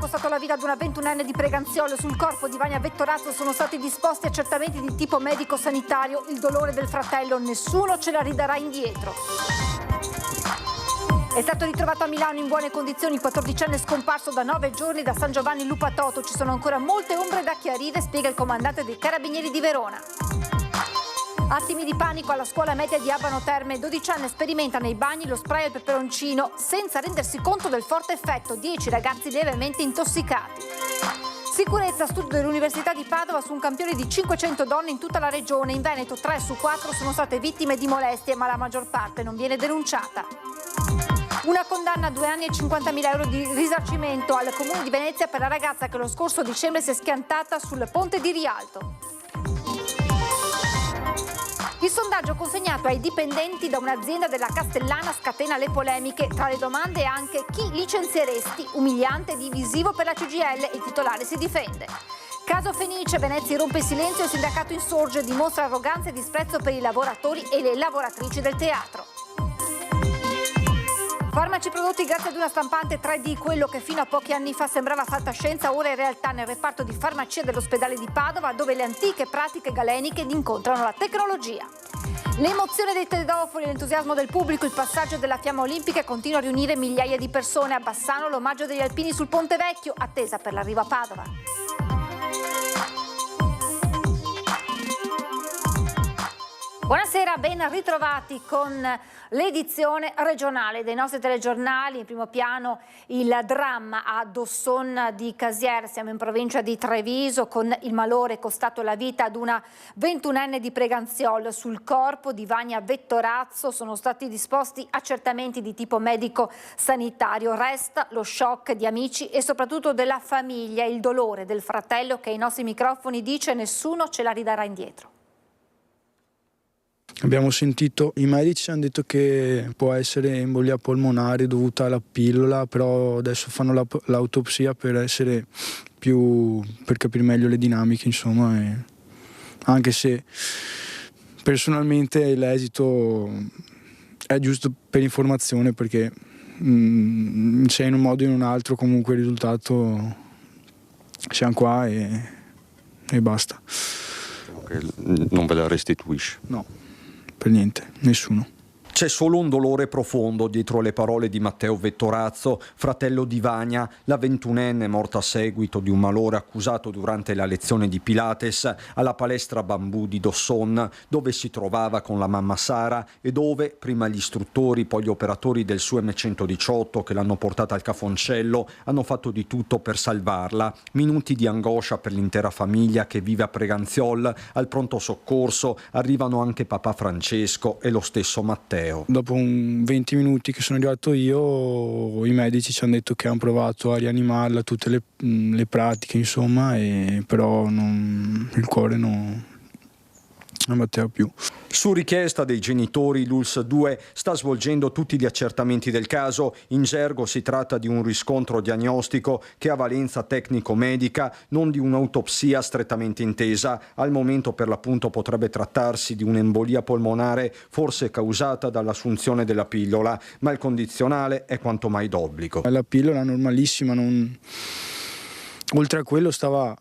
costato la vita ad una 21enne di Preganziolo. Sul corpo di Vania Vettorazzo sono stati disposti accertamenti di tipo medico-sanitario. Il dolore del fratello nessuno ce la ridarà indietro. È stato ritrovato a Milano in buone condizioni il 14enne scomparso da 9 giorni da San Giovanni Lupatoto. Ci sono ancora molte ombre da chiarire, spiega il comandante dei Carabinieri di Verona. Attimi di panico alla scuola media di Abano Terme. 12enne sperimenta nei bagni lo spray al peperoncino senza rendersi conto del forte effetto. 10 ragazzi lievemente intossicati. Sicurezza, studio dell'Università di Padova su un campione di 500 donne in tutta la regione. In Veneto 3 su 4 sono state vittime di molestie, ma la maggior parte non viene denunciata. Una condanna a 2 anni e 50.000 euro di risarcimento al Comune di Venezia per la ragazza che lo scorso dicembre si è schiantata sul ponte di Rialto. Il sondaggio consegnato ai dipendenti da un'azienda della Castellana scatena le polemiche. Tra le domande anche: chi licenzieresti? Umiliante e divisivo per la CGIL. Il titolare si difende. Caso Fenice, Venezia rompe il silenzio, il sindacato insorge, dimostra arroganza e disprezzo per i lavoratori e le lavoratrici del teatro. Farmaci prodotti grazie ad una stampante 3D, quello che fino a pochi anni fa sembrava fantascienza, ora è realtà nel reparto di farmacia dell'ospedale di Padova, dove le antiche pratiche galeniche incontrano la tecnologia. L'emozione dei tedofoni, l'entusiasmo del pubblico, il passaggio della fiamma olimpica continua a riunire migliaia di persone. A Bassano l'omaggio degli alpini sul Ponte Vecchio, attesa per l'arrivo a Padova. Buonasera, ben ritrovati con l'edizione regionale dei nostri telegiornali. In primo piano il dramma a Dosson di Casier, siamo in provincia di Treviso, con il malore costato la vita ad una 21enne di Preganziolo. Sul corpo di Vania Vettorazzo sono stati disposti accertamenti di tipo medico-sanitario. Resta lo shock di amici e soprattutto della famiglia, il dolore del fratello che ai nostri microfoni dice nessuno ce la ridarà indietro. Abbiamo sentito, i medici ci hanno detto che può essere embolia polmonare dovuta alla pillola, però adesso fanno l'autopsia per capire meglio le dinamiche, insomma, e anche se personalmente l'esito è giusto per informazione, perché se in un modo o in un altro comunque il risultato siamo qua e basta. Non ve la restituisce? No. Per niente, nessuno. C'è solo un dolore profondo dietro le parole di Matteo Vettorazzo, fratello di Vania, la 21enne morta a seguito di un malore accusato durante la lezione di Pilates alla palestra Bambù di Dosson, dove si trovava con la mamma Sara e dove, prima gli istruttori, poi gli operatori del suo M118 che l'hanno portata al cafoncello, hanno fatto di tutto per salvarla. Minuti di angoscia per l'intera famiglia che vive a Preganziol. Al pronto soccorso arrivano anche papà Francesco e lo stesso Matteo. Dopo 20 minuti che sono arrivato io, i medici ci hanno detto che hanno provato a rianimarla, tutte le pratiche, insomma, però il cuore non batteva più. Su richiesta dei genitori, l'ULSS 2 sta svolgendo tutti gli accertamenti del caso. In gergo si tratta di un riscontro diagnostico che ha valenza tecnico-medica, non di un'autopsia strettamente intesa. Al momento, per l'appunto, potrebbe trattarsi di un'embolia polmonare, forse causata dall'assunzione della pillola, ma il condizionale è quanto mai d'obbligo. La pillola normalissima, oltre a quello stava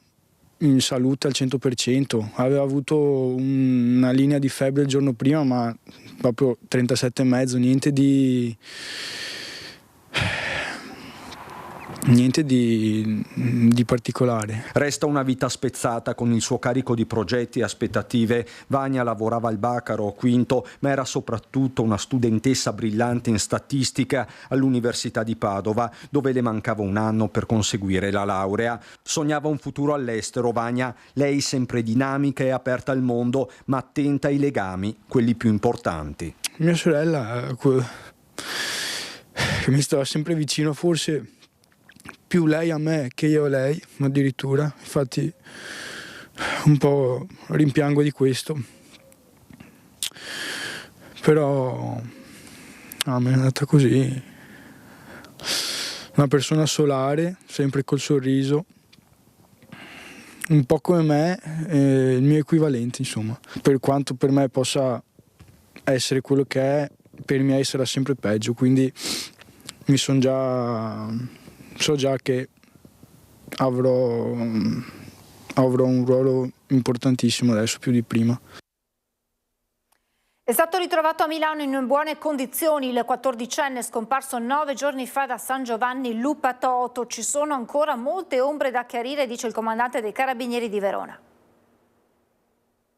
in salute al 100%, aveva avuto una linea di febbre il giorno prima, ma proprio 37,5, niente di particolare. Resta una vita spezzata con il suo carico di progetti e aspettative. Vania lavorava al Bacaro Quinto, ma era soprattutto una studentessa brillante in statistica all'Università di Padova, dove le mancava un anno per conseguire la laurea. Sognava un futuro all'estero Vania, lei sempre dinamica e aperta al mondo, ma attenta ai legami, quelli più importanti. Mia sorella, che mi stava sempre vicino, forse più lei a me che io a lei, addirittura. Infatti un po' rimpiango di questo, però me è andata così. Una persona solare, sempre col sorriso, un po' come me, il mio equivalente, insomma. Per quanto per me possa essere quello che è, per i miei sarà sempre peggio, quindi so già che avrò un ruolo importantissimo adesso, più di prima. È stato ritrovato a Milano in buone condizioni il 14enne scomparso 9 giorni fa da San Giovanni Lupatoto. Ci sono ancora molte ombre da chiarire, dice il comandante dei Carabinieri di Verona.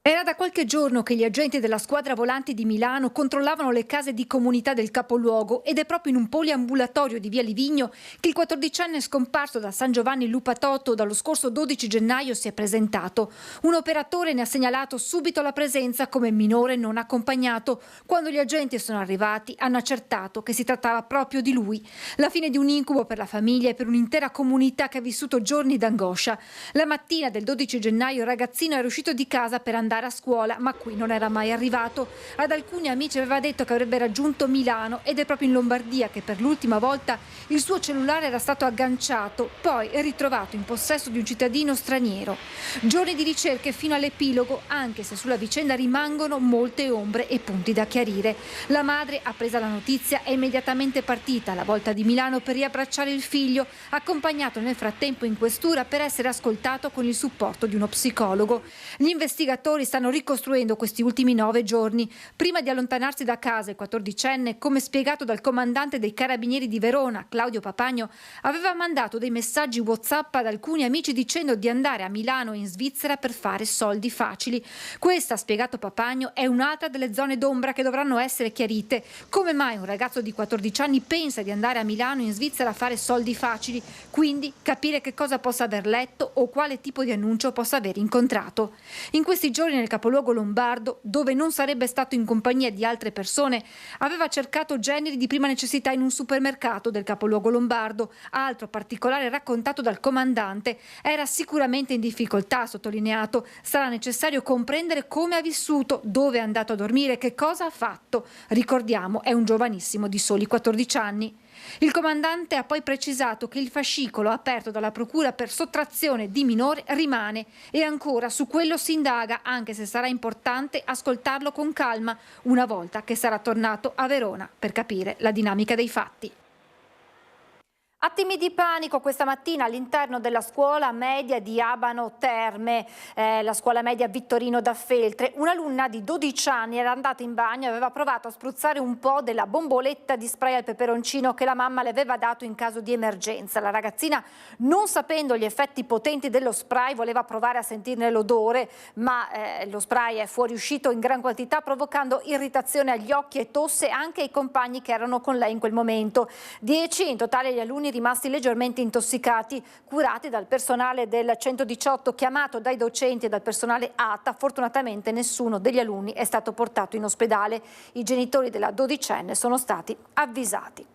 Era da qualche giorno che gli agenti della squadra volanti di Milano controllavano le case di comunità del capoluogo ed è proprio in un poliambulatorio di via Livigno che il 14enne scomparso da San Giovanni Lupatoto dallo scorso 12 gennaio si è presentato. Un operatore ne ha segnalato subito la presenza come minore non accompagnato. Quando gli agenti sono arrivati hanno accertato che si trattava proprio di lui. La fine di un incubo per la famiglia e per un'intera comunità che ha vissuto giorni d'angoscia. La mattina del 12 gennaio il ragazzino era uscito di casa per andare a scuola, ma qui non era mai arrivato. Ad alcuni amici aveva detto che avrebbe raggiunto Milano ed è proprio in Lombardia che per l'ultima volta il suo cellulare era stato agganciato, poi è ritrovato in possesso di un cittadino straniero. Giorni di ricerche fino all'epilogo, anche se sulla vicenda rimangono molte ombre e punti da chiarire. La madre, appresa la notizia, è immediatamente partita alla volta di Milano per riabbracciare il figlio, accompagnato nel frattempo in questura per essere ascoltato con il supporto di uno psicologo. Gli investigatori stanno ricostruendo questi ultimi 9 giorni. Prima di allontanarsi da casa, il 14enne, come spiegato dal comandante dei Carabinieri di Verona, Claudio Papagno, aveva mandato dei messaggi WhatsApp ad alcuni amici dicendo di andare a Milano e in Svizzera per fare soldi facili. Questa, ha spiegato Papagno, è un'altra delle zone d'ombra che dovranno essere chiarite. Come mai un ragazzo di 14 anni pensa di andare a Milano e in Svizzera a fare soldi facili? Quindi capire che cosa possa aver letto o quale tipo di annuncio possa aver incontrato. In questi giorni nel capoluogo lombardo, dove non sarebbe stato in compagnia di altre persone, aveva cercato generi di prima necessità in un supermercato del capoluogo lombardo. Altro particolare raccontato dal comandante: era sicuramente in difficoltà, ha sottolineato. Sarà necessario comprendere come ha vissuto, dove è andato a dormire, che cosa ha fatto. Ricordiamo, è un giovanissimo di soli 14 anni. Il comandante ha poi precisato che il fascicolo aperto dalla procura per sottrazione di minore rimane e ancora su quello si indaga, anche se sarà importante ascoltarlo con calma una volta che sarà tornato a Verona per capire la dinamica dei fatti. Attimi di panico questa mattina all'interno della scuola media di Abano Terme, la scuola media Vittorino da Feltre. Un'alunna di 12 anni era andata in bagno e aveva provato a spruzzare un po' della bomboletta di spray al peperoncino che la mamma le aveva dato in caso di emergenza. La ragazzina, non sapendo gli effetti potenti dello spray, voleva provare a sentirne l'odore, ma lo spray è fuoriuscito in gran quantità, provocando irritazione agli occhi e tosse anche ai compagni che erano con lei in quel momento. 10 in totale gli alunni rimasti leggermente intossicati, curati dal personale del 118 chiamato dai docenti e dal personale ATA. Fortunatamente nessuno degli alunni è stato portato in ospedale. I genitori della 12enne sono stati avvisati.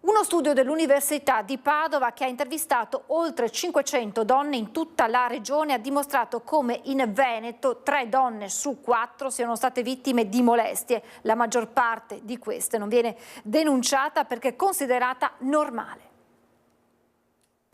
Uno studio dell'Università di Padova, che ha intervistato oltre 500 donne in tutta la regione, ha dimostrato come in Veneto 3 donne su 4 siano state vittime di molestie. La maggior parte di queste non viene denunciata perché è considerata normale.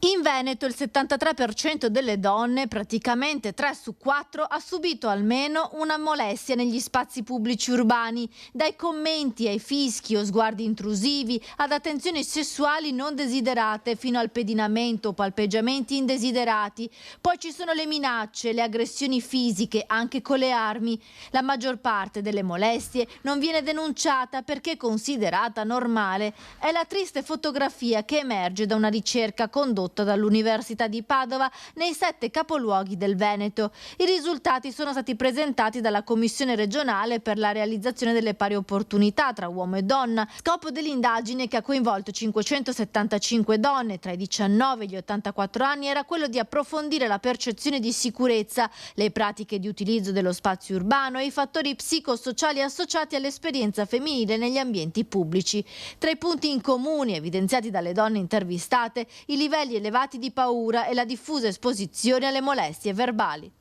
In Veneto il 73% delle donne, praticamente 3 su 4, ha subito almeno una molestia negli spazi pubblici urbani, dai commenti ai fischi o sguardi intrusivi ad attenzioni sessuali non desiderate fino al pedinamento o palpeggiamenti indesiderati. Poi ci sono le minacce, le aggressioni fisiche anche con le armi. La maggior parte delle molestie non viene denunciata perché è considerata normale. È la triste fotografia che emerge da una ricerca condotta dall'Università di Padova nei 7 capoluoghi del Veneto. I risultati sono stati presentati dalla Commissione regionale per la realizzazione delle pari opportunità tra uomo e donna. Scopo dell'indagine, che ha coinvolto 575 donne tra i 19 e gli 84 anni, era quello di approfondire la percezione di sicurezza, le pratiche di utilizzo dello spazio urbano e i fattori psicosociali associati all'esperienza femminile negli ambienti pubblici. Tra i punti in comune evidenziati dalle donne intervistate, i livelli elevati di paura e la diffusa esposizione alle molestie verbali.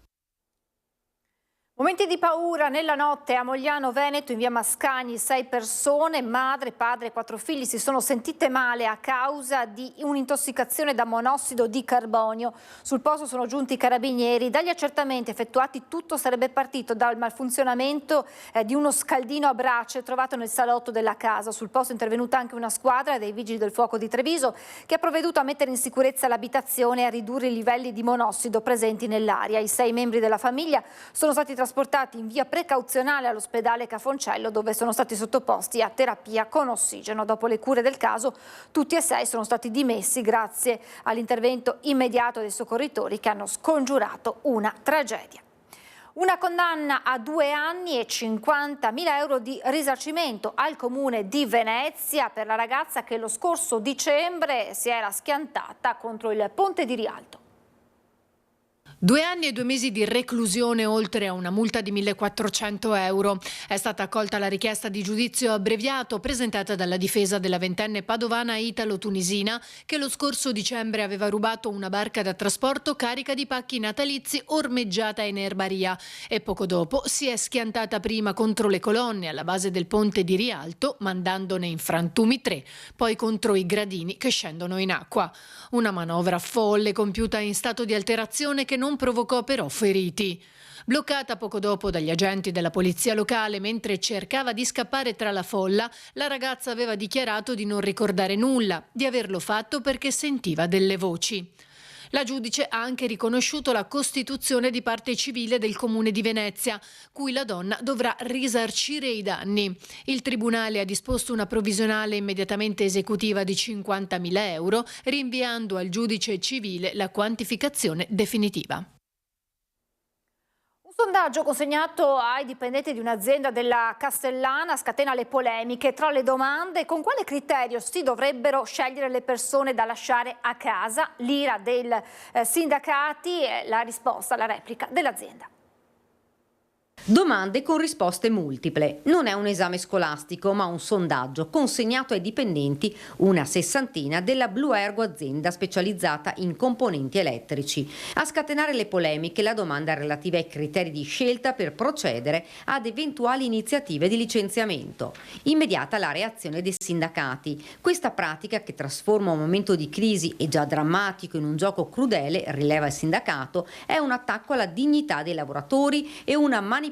Momenti di paura nella notte a Mogliano Veneto, in via Mascagni, 6 persone, madre, padre e 4 figli, si sono sentite male a causa di un'intossicazione da monossido di carbonio. Sul posto sono giunti i carabinieri. Dagli accertamenti effettuati tutto sarebbe partito dal malfunzionamento di uno scaldino a brace trovato nel salotto della casa. Sul posto è intervenuta anche una squadra dei Vigili del Fuoco di Treviso che ha provveduto a mettere in sicurezza l'abitazione e a ridurre i livelli di monossido presenti nell'aria. I 6 membri della famiglia sono stati trasportati in via precauzionale all'ospedale Cafoncello, dove sono stati sottoposti a terapia con ossigeno. Dopo le cure del caso, tutti e 6 sono stati dimessi grazie all'intervento immediato dei soccorritori che hanno scongiurato una tragedia. Una condanna a 2 anni e 50.000 euro di risarcimento al comune di Venezia per la ragazza che lo scorso dicembre si era schiantata contro il ponte di Rialto. 2 anni e 2 mesi di reclusione oltre a una multa di 1.400 euro. È stata accolta la richiesta di giudizio abbreviato presentata dalla difesa della ventenne padovana italo-tunisina che lo scorso dicembre aveva rubato una barca da trasporto carica di pacchi natalizi ormeggiata in erbaria e poco dopo si è schiantata prima contro le colonne alla base del ponte di Rialto, mandandone in frantumi 3, poi contro i gradini che scendono in acqua. Una manovra folle compiuta in stato di alterazione che non provocò però feriti. Bloccata poco dopo dagli agenti della polizia locale mentre cercava di scappare tra la folla, la ragazza aveva dichiarato di non ricordare nulla, di averlo fatto perché sentiva delle voci. La giudice ha anche riconosciuto la costituzione di parte civile del Comune di Venezia, cui la donna dovrà risarcire i danni. Il Tribunale ha disposto una provvisionale immediatamente esecutiva di 50.000 euro, rinviando al giudice civile la quantificazione definitiva. Un sondaggio consegnato ai dipendenti di un'azienda della Castellana scatena le polemiche. Tra le domande: con quale criterio si dovrebbero scegliere le persone da lasciare a casa? L'ira dei sindacati e la risposta, la replica dell'azienda. Domande con risposte multiple. Non è un esame scolastico, ma un sondaggio consegnato ai dipendenti, una 60ina, della Blue Ergo, azienda specializzata in componenti elettrici. A scatenare le polemiche la domanda relativa ai criteri di scelta per procedere ad eventuali iniziative di licenziamento. Immediata la reazione dei sindacati. Questa pratica, che trasforma un momento di crisi e già drammatico in un gioco crudele, rileva il sindacato, è un attacco alla dignità dei lavoratori e una manipolazione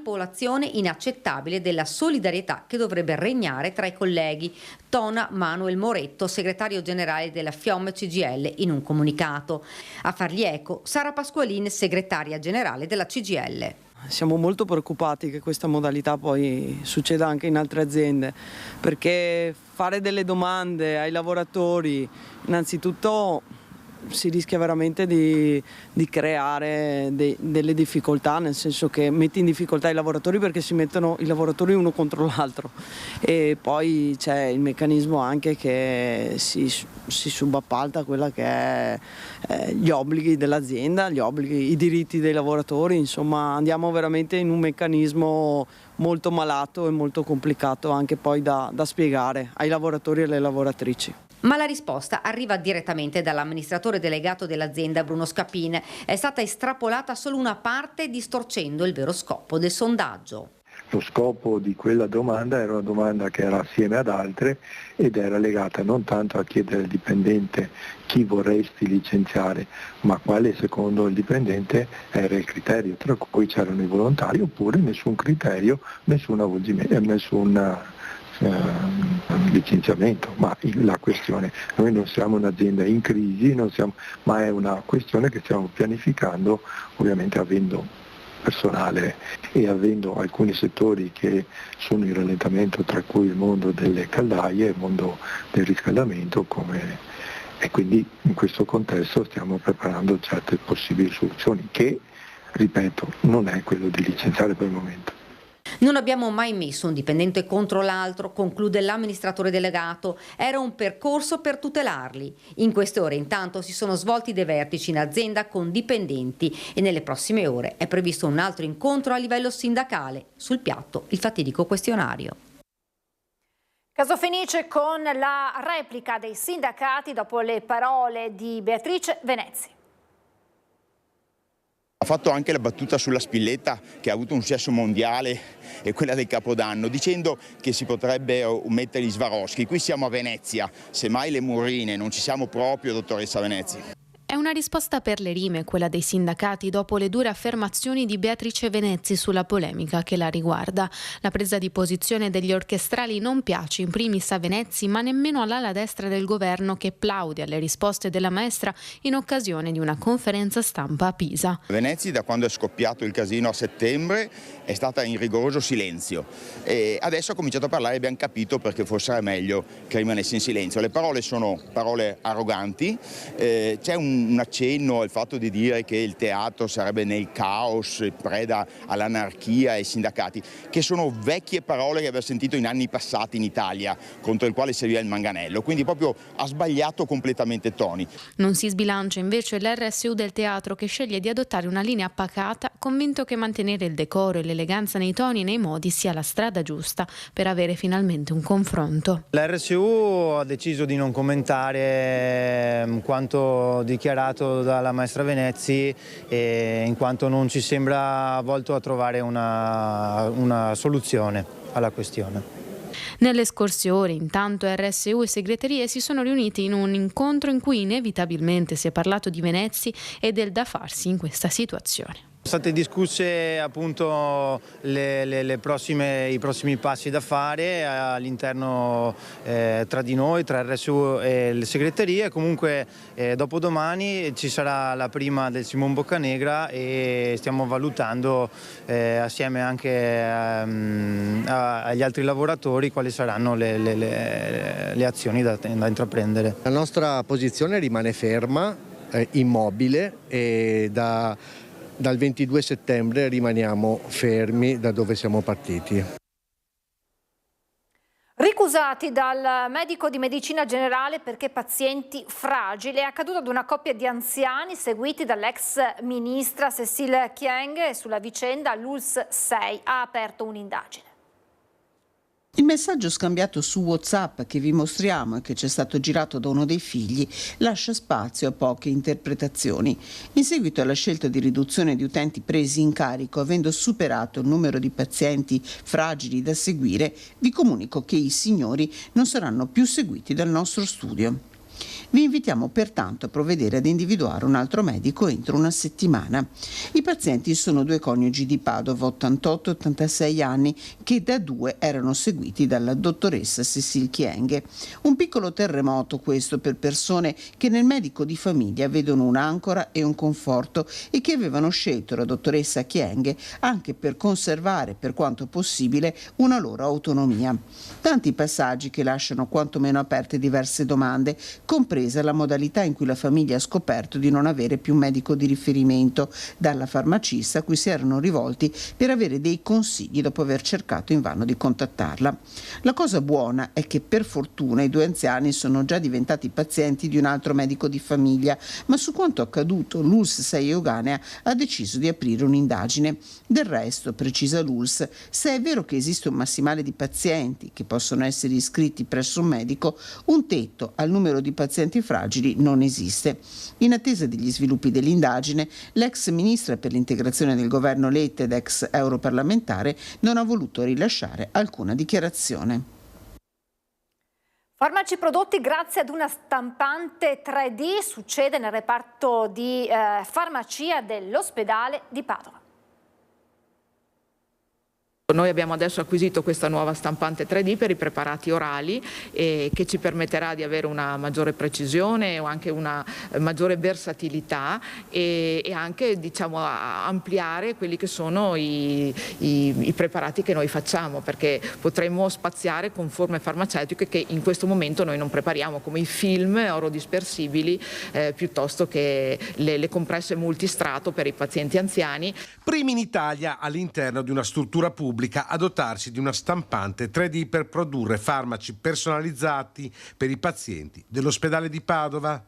inaccettabile della solidarietà che dovrebbe regnare tra i colleghi, tona Manuel Moretto, segretario generale della Fiom CGIL, in un comunicato. A fargli eco Sara Pasqualin, segretaria generale della CGIL. Siamo molto preoccupati che questa modalità poi succeda anche in altre aziende, perché fare delle domande ai lavoratori, innanzitutto si rischia veramente di creare delle difficoltà, nel senso che metti in difficoltà i lavoratori perché si mettono i lavoratori uno contro l'altro, e poi c'è il meccanismo anche che si subappalta quella che è gli obblighi dell'azienda, i diritti dei lavoratori. Insomma, andiamo veramente in un meccanismo molto malato e molto complicato anche poi da spiegare ai lavoratori e alle lavoratrici. Ma la risposta arriva direttamente dall'amministratore delegato dell'azienda Bruno Scapin. È stata estrapolata solo una parte, distorcendo il vero scopo del sondaggio. Lo scopo di quella domanda era una domanda che era assieme ad altre ed era legata non tanto a chiedere al dipendente chi vorresti licenziare, ma quale secondo il dipendente era il criterio, tra cui c'erano i volontari oppure nessun criterio, nessun licenziamento. Ma la questione, noi non siamo un'azienda in crisi, ma è una questione che stiamo pianificando, ovviamente avendo personale e avendo alcuni settori che sono in rallentamento, tra cui il mondo delle caldaie e il mondo del riscaldamento, e quindi in questo contesto stiamo preparando certe possibili soluzioni che, ripeto, non è quello di licenziare per il momento. Non abbiamo mai messo un dipendente contro l'altro, conclude l'amministratore delegato. Era un percorso per tutelarli. In queste ore intanto si sono svolti dei vertici in azienda con dipendenti e nelle prossime ore è previsto un altro incontro a livello sindacale. Sul piatto il fatidico questionario. Caso Fenice con la replica dei sindacati dopo le parole di Beatrice Venezzi. fatto anche la battuta sulla Spilletta, che ha avuto un successo mondiale, e quella del Capodanno, dicendo che si potrebbe mettere gli Swarovski. Qui siamo a Venezia, semmai le Murrine, non ci siamo proprio, dottoressa Venezia. È una risposta per le rime, quella dei sindacati, dopo le dure affermazioni di Beatrice Venezzi sulla polemica che la riguarda. La presa di posizione degli orchestrali non piace in primis a Venezzi, ma nemmeno all'ala destra del governo, che plaude alle risposte della maestra in occasione di una conferenza stampa a Pisa. Venezzi, da quando è scoppiato il casino a settembre, è stata in rigoroso silenzio, e adesso ha cominciato a parlare e abbiamo capito perché forse era meglio che rimanesse in silenzio. Le parole sono parole arroganti, c'è un accenno al fatto di dire che il teatro sarebbe nel caos, preda all'anarchia e ai sindacati, che sono vecchie parole che abbiamo sentito in anni passati in Italia, contro il quale serviva il manganello, quindi proprio ha sbagliato completamente toni. Non si sbilancia invece l'RSU del teatro, che sceglie di adottare una linea pacata, convinto che mantenere il decoro e l'eleganza nei toni e nei modi sia la strada giusta per avere finalmente un confronto. L'RSU ha deciso di non commentare quanto dichiarato dalla maestra Venezzi, in quanto non ci sembra volto a trovare una soluzione alla questione. Nelle scorse ore, intanto, RSU e segreterie si sono riuniti in un incontro in cui inevitabilmente si è parlato di Venezzi e del da farsi in questa situazione. Sono state discusse appunto i prossimi passi da fare all'interno tra di noi, tra RSU e le segreterie. Comunque dopodomani ci sarà la prima del Simon Boccanegra e stiamo valutando assieme anche agli altri lavoratori quali saranno le azioni da intraprendere. La nostra posizione rimane ferma, immobile, e dal 22 settembre rimaniamo fermi da dove siamo partiti. Ricusati dal medico di medicina generale perché pazienti fragili. È accaduto ad una coppia di anziani seguiti dall'ex ministra Cécile Kyenge. Sulla vicenda l'ULSS 6 ha aperto un'indagine. Il messaggio scambiato su WhatsApp che vi mostriamo e che ci è stato girato da uno dei figli lascia spazio a poche interpretazioni. In seguito alla scelta di riduzione di utenti presi in carico, avendo superato il numero di pazienti fragili da seguire, vi comunico che i signori non saranno più seguiti dal nostro studio. Vi invitiamo pertanto a provvedere ad individuare un altro medico entro una settimana. I pazienti sono due coniugi di Padova, 88 e 86 anni, che da 2 erano seguiti dalla dottoressa Cécile Kyenge. Un piccolo terremoto questo per persone che nel medico di famiglia vedono un'ancora e un conforto e che avevano scelto la dottoressa Kyenge anche per conservare, per quanto possibile, una loro autonomia. Tanti passaggi che lasciano quantomeno aperte diverse domande, compresa la modalità in cui la famiglia ha scoperto di non avere più un medico di riferimento, dalla farmacista a cui si erano rivolti per avere dei consigli dopo aver cercato invano di contattarla. La cosa buona è che per fortuna i due anziani sono già diventati pazienti di un altro medico di famiglia, ma su quanto accaduto l'ULSS 6 Euganea ha deciso di aprire un'indagine. Del resto, precisa l'ULSS, se è vero che esiste un massimale di pazienti che possono essere iscritti presso un medico, un tetto al numero di pazienti fragili non esiste. In attesa degli sviluppi dell'indagine, l'ex ministra per l'integrazione del governo Letta ed ex europarlamentare non ha voluto rilasciare alcuna dichiarazione. Farmaci prodotti grazie ad una stampante 3D, succede nel reparto di farmacia dell'ospedale di Padova. Noi abbiamo adesso acquisito questa nuova stampante 3D per i preparati orali che ci permetterà di avere una maggiore precisione o anche una maggiore versatilità e anche, diciamo, ampliare quelli che sono i preparati che noi facciamo, perché potremo spaziare con forme farmaceutiche che in questo momento noi non prepariamo, come i film orodispersibili piuttosto che le compresse multistrato per i pazienti anziani. Primi in Italia all'interno di una struttura pubblica a dotarsi di una stampante 3D per produrre farmaci personalizzati per i pazienti dell'ospedale di Padova.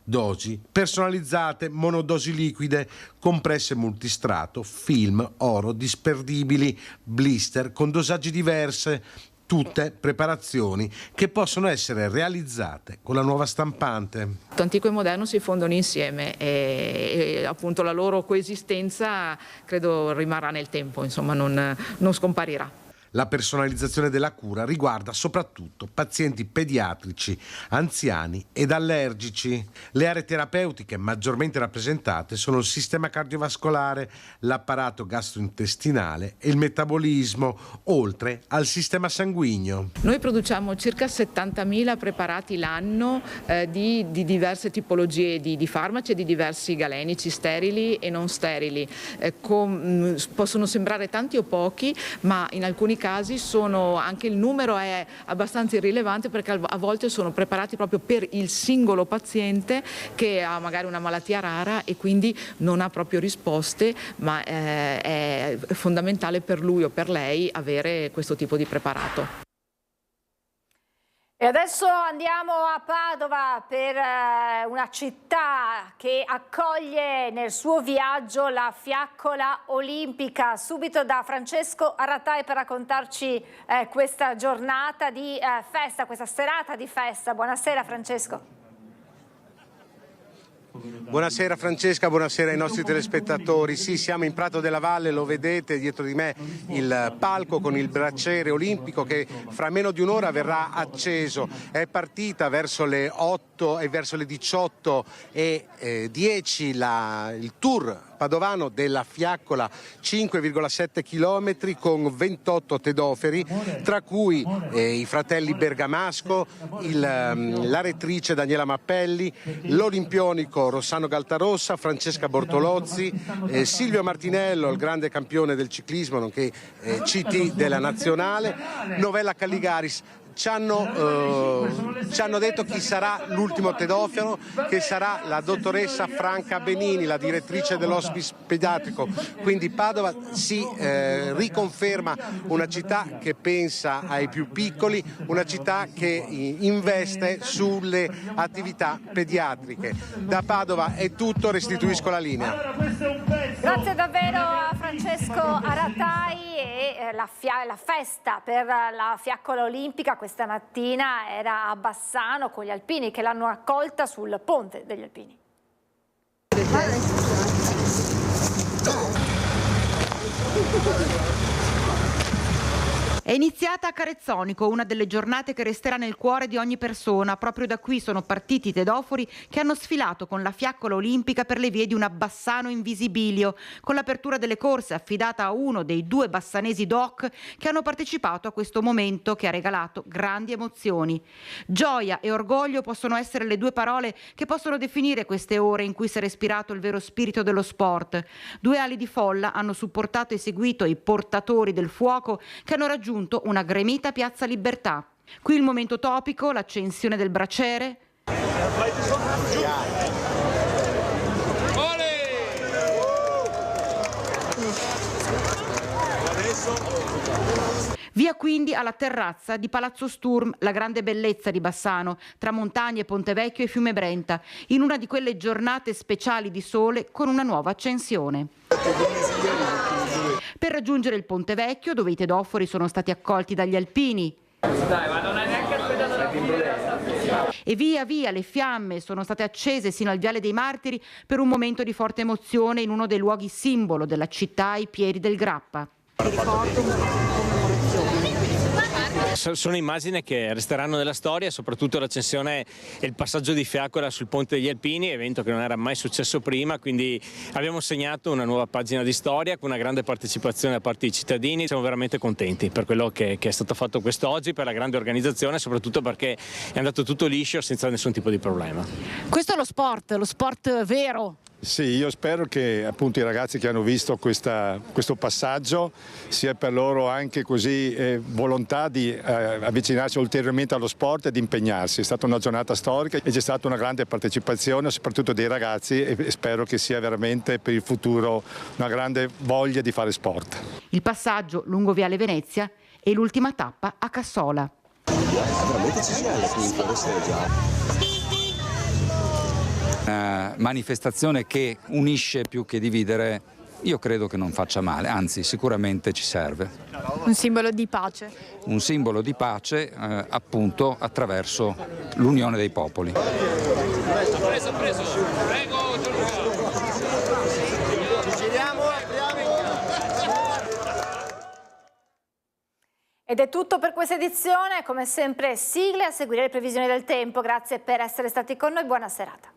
Dosi personalizzate, monodosi liquide, compresse multistrato, film oro disperdibili, blister con dosaggi diverse, Tutte preparazioni che possono essere realizzate con la nuova stampante. Antico e moderno si fondono insieme e appunto la loro coesistenza credo rimarrà nel tempo, insomma non scomparirà. La personalizzazione della cura riguarda soprattutto pazienti pediatrici, anziani ed allergici. Le aree terapeutiche maggiormente rappresentate sono il sistema cardiovascolare, l'apparato gastrointestinale e il metabolismo, oltre al sistema sanguigno. Noi produciamo circa 70.000 preparati l'anno di diverse tipologie di farmaci e di diversi galenici sterili e non sterili. Possono sembrare tanti o pochi, ma in alcuni casi anche il numero è abbastanza irrilevante, perché a volte sono preparati proprio per il singolo paziente che ha magari una malattia rara e quindi non ha proprio risposte, ma è fondamentale per lui o per lei avere questo tipo di preparato. E adesso andiamo a Padova per una città che accoglie nel suo viaggio la fiaccola olimpica. Subito da Francesco Aratai per raccontarci questa giornata di festa, questa serata di festa. Buonasera Francesco. Buonasera Francesca, buonasera ai nostri telespettatori. Sì, siamo in Prato della Valle, lo vedete dietro di me il palco con il bracciere olimpico che fra meno di un'ora verrà acceso. È partita verso le 8 e verso le 18:10 il tour padovano della fiaccola, 5,7 km con 28 tedoferi, tra cui i fratelli Bergamasco, la rettrice Daniela Mappelli, l'olimpionico Rossano Galtarossa, Francesca Bortolozzi, Silvio Martinello, il grande campione del ciclismo, nonché CT della nazionale, Novella Calligaris. Ci hanno detto chi sarà l'ultimo tedofero, che sarà la dottoressa Franca Benini, la direttrice dell'hospice pediatrico. Quindi Padova si riconferma una città che pensa ai più piccoli, una città che investe sulle attività pediatriche. Da Padova è tutto, restituisco la linea. Grazie davvero a Francesco Aratai. E la festa per la fiaccola olimpica questa mattina era a Bassano con gli alpini che l'hanno accolta sul ponte degli alpini. È iniziata a Carezzonico, una delle giornate che resterà nel cuore di ogni persona. Proprio da qui sono partiti i tedofori che hanno sfilato con la fiaccola olimpica per le vie di una Bassano in visibilio, con l'apertura delle corse affidata a uno dei 2 bassanesi doc che hanno partecipato a questo momento che ha regalato grandi emozioni. Gioia e orgoglio possono essere le 2 parole che possono definire queste ore in cui si è respirato il vero spirito dello sport. 2 ali di folla hanno supportato e seguito i portatori del fuoco che hanno raggiunto una gremita Piazza Libertà. Qui il momento topico, l'accensione del braciere. Via quindi alla terrazza di Palazzo Sturm, la grande bellezza di Bassano, tra montagne, Ponte Vecchio e Fiume Brenta, in una di quelle giornate speciali di sole con una nuova accensione. Per raggiungere il Ponte Vecchio, dove i tedofori sono stati accolti dagli alpini. E via via le fiamme sono state accese sino al Viale dei Martiri per un momento di forte emozione in uno dei luoghi simbolo della città ai piedi del Grappa. Sono immagini che resteranno nella storia, soprattutto l'accensione e il passaggio di fiaccola sul Ponte degli Alpini, evento che non era mai successo prima, quindi abbiamo segnato una nuova pagina di storia con una grande partecipazione da parte dei cittadini. Siamo veramente contenti per quello che è stato fatto quest'oggi, per la grande organizzazione, soprattutto perché è andato tutto liscio senza nessun tipo di problema. Questo è lo sport vero. Sì, io spero che appunto i ragazzi che hanno visto questo passaggio sia per loro anche così volontà di avvicinarsi ulteriormente allo sport e di impegnarsi. È stata una giornata storica e c'è stata una grande partecipazione soprattutto dei ragazzi e spero che sia veramente per il futuro una grande voglia di fare sport. Il passaggio lungo Viale Venezia e l'ultima tappa a Cassola. Una manifestazione che unisce più che dividere Io credo che non faccia male, anzi sicuramente ci serve. Un simbolo di pace. Un simbolo di pace appunto attraverso l'unione dei popoli. Preso. Prego, Ed è tutto per questa edizione, come sempre sigle, a seguire le previsioni del tempo. Grazie per essere stati con noi, buona serata.